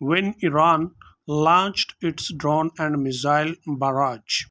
When Iran launched its drone and missile barrage,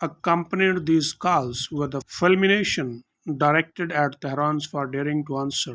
accompanied these calls with a fulmination directed at Tehran for daring to answer.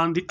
on the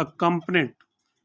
accompanied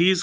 these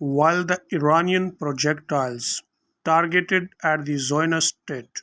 while the Iranian projectiles targeted at the Zionist state,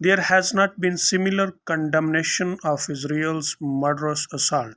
There has not been similar condemnation of Israel's murderous assault.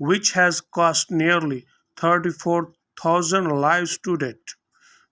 Which has cost nearly 34,000 lives to date,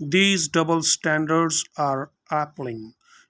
These double standards are appalling,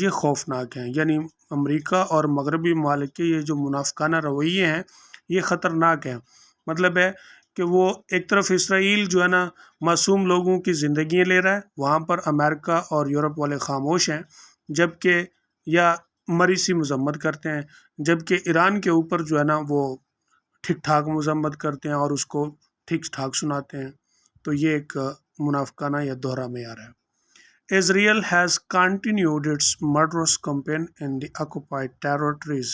یہ خوفناک ہیں، یعنی امریکہ اور مغربی ممالک کے یہ جو منافقانہ رویے ہیں یہ خطرناک ہیں۔ مطلب ہے کہ وہ ایک طرف اسرائیل جو ہے نا معصوم لوگوں کی زندگیاں لے رہا ہے، وہاں پر امریکہ اور یورپ والے خاموش ہیں، جبکہ یا مری سی مذمت کرتے ہیں، جبکہ ایران کے اوپر جو ہے نا وہ ٹھیک ٹھاک مذمت کرتے ہیں اور اس کو ٹھیک ٹھاک سناتے ہیں۔ تو یہ ایک منافقانہ یا دوہرا معیار ہے۔ Israel has continued its murderous campaign in the occupied territories.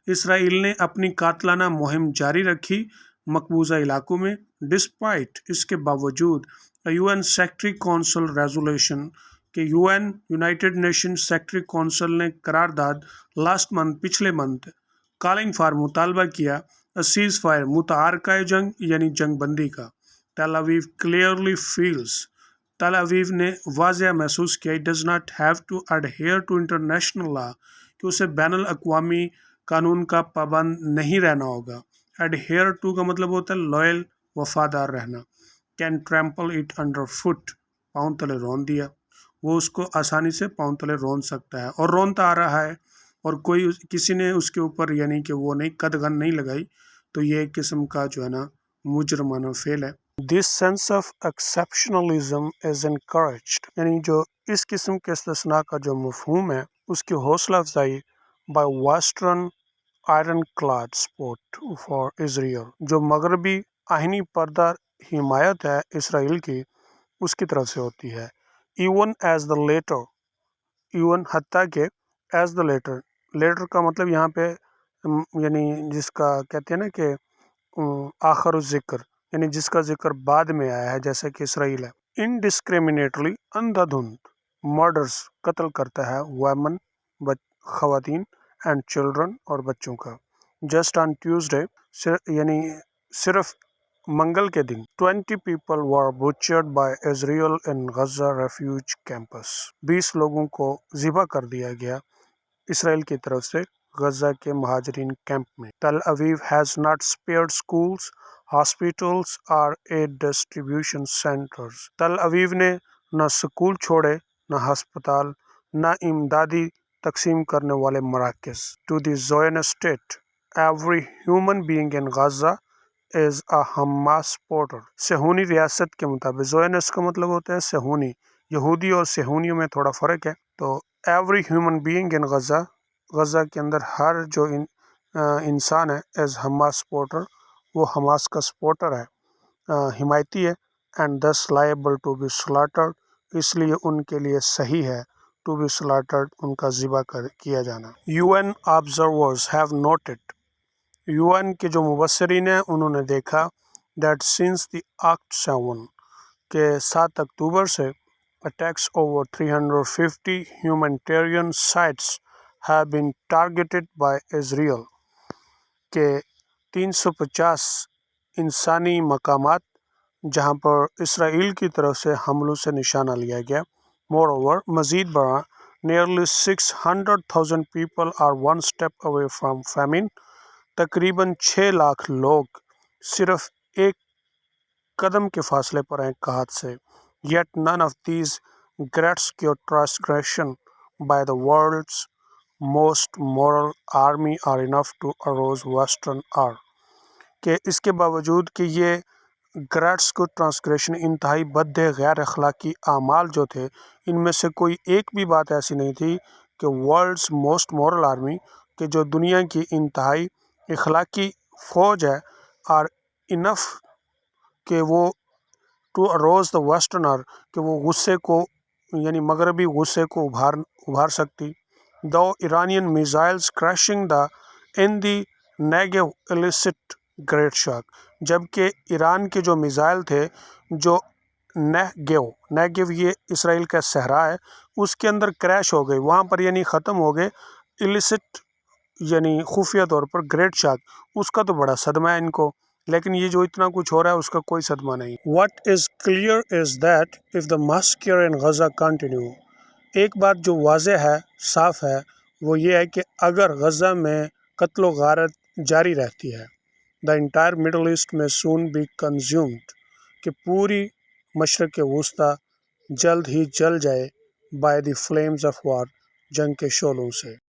اسرائیل نے اپنی قاتلانہ مہم جاری رکھی مقبوضہ علاقوں میں، ڈسپائٹ اس کے باوجود UN سیکرٹری کونسل ریزولوشن کہ یونائٹڈ نیشن سیکرٹری کونسل نے قرارداد لاسٹ منتھ پچھلے منتھ کالنگ فار مطالبہ کیا سیز فائر متعارکہ جنگ یعنی جنگ بندی کا۔ ٹیل اویو کلیئرلی فیلز تل اویو نے واضح محسوس کیا it does not have to adhere to international law کہ اسے بین الاقوامی قانون کا پابند نہیں رہنا ہوگا۔ اڈہیئر ٹو کا مطلب ہوتا ہے لوئل وفادار رہنا۔ کین ٹریمپل اٹ انڈر فٹ پاؤں تلے رون دیا، وہ اس کو آسانی سے پاؤں تلے رون سکتا ہے اور رونتا آ رہا ہے، اور کوئی کسی نے اس کے اوپر یعنی کہ وہ نہیں قدغن نہیں لگائی، تو یہ ایک قسم کا جو ہے نا مجرمانہ فعل ہے۔ This sense of exceptionalism is encouraged، یعنی جو اس قسم کے استثناء کا جو مفہوم ہے اس کی حوصلہ افزائی by Western ironclad support for Israel، جو مغربی آہنی پردہ حمایت ہے اسرائیل کی اس کی طرف سے ہوتی ہے۔ even as the later، even حتیٰ کہ as the later کا مطلب یہاں پہ یعنی جس کا کہتے ہیں نا کہ آخر الذکر، یعنی جس کا ذکر بعد میں آیا ہے جیسا کہ اسرائیل ہے۔ انڈسکریمنیٹلی اندھا دھند مرڈرز قتل کرتا ہے ویمن خواتین اینڈ چلڈرن اور بچوں کا۔ جسٹ آن ٹیوزڈے یعنی صرف منگل کے دن 20 people were butchered by Israel in Gaza refuge campus، 20 لوگوں کو ذبح کر دیا گیا اسرائیل کی طرف سے غزہ کے مہاجرین کیمپ میں۔ Tell Oyo has not spared schools، hospitals اور aid distribution centers، ٹیل اویو نے نہ سکول چھوڑے، نہ ہسپتال، نہ امدادی تقسیم کرنے والے مراکز۔ To the Zionist state every human being in Gaza is a Hamas supporter، صہیونی ریاست کے مطابق Zionist کا مطلب ہوتا ہے صہیونی، یہودی اور صہیونیوں میں تھوڑا فرق ہے۔ تو every human being in Gaza، Gaza کے اندر ہر جو انسان ہے as Hamas supporter، وہ حماس کا سپورٹر ہے، حمایتی ہے، and thus liable to be slaughtered، اس لیے ان کے لیے صحیح ہے to be slaughtered، ان کا ذبح کیا جانا۔ UN observers have noted، UN کے جو مبصرین ہیں انہوں نے دیکھا that since the Act 7 کہ 7 اکتوبر سے attacks over 350 humanitarian sites have been targeted by Israel، کہ 350 انسانی مقامات جہاں پر اسرائیل کی طرف سے حملوں سے نشانہ لیا گیا۔ Moreover، مزید برآں nearly 600,000 people are one step away from famine، تقریباً 6 لاکھ لوگ صرف ایک قدم کے فاصلے پر ہیں قحط سے۔ Yet none of these great transgression by the world's most moral army are enough to arouse Western ire، کہ اس کے باوجود کہ یہ گریٹس کو ٹرانسگریشن انتہائی بدھ غیر اخلاقی اعمال جو تھے، ان میں سے کوئی ایک بھی بات ایسی نہیں تھی کہ ورلڈز موسٹ مورل آرمی، کہ جو دنیا کی انتہائی اخلاقی فوج ہے، اور انف کہ وہ ٹو اروز دا ویسٹرن آر، کہ وہ غصے کو یعنی مغربی غصے کو ابھار سکتی۔ دو ایرانین میزائلز کریشنگ دا ان دی نیگیو ایلیسٹ گریٹ شاک، جبکہ ایران کے جو میزائل تھے جو نیگیو یہ اسرائیل کا صحرا ہے اس کے اندر کریش ہو گئے، وہاں پر یعنی ختم ہو گئے، ایلیسٹ یعنی خفیہ طور پر، گریٹ شاک اس کا تو بڑا صدمہ ہے ان کو، لیکن یہ جو اتنا کچھ ہو رہا ہے اس کا کوئی صدمہ نہیں۔ What is clear is that if the massacre in Gaza continue، ایک بات جو واضح ہے، صاف ہے، وہ یہ ہے کہ اگر غزہ میں قتل و غارت جاری رہتی ہے the entire Middle East may soon be consumed، کہ پوری مشرق وسطیٰ جلد ہی جل جائے by the flames of war، جنگ کے شعلوں سے۔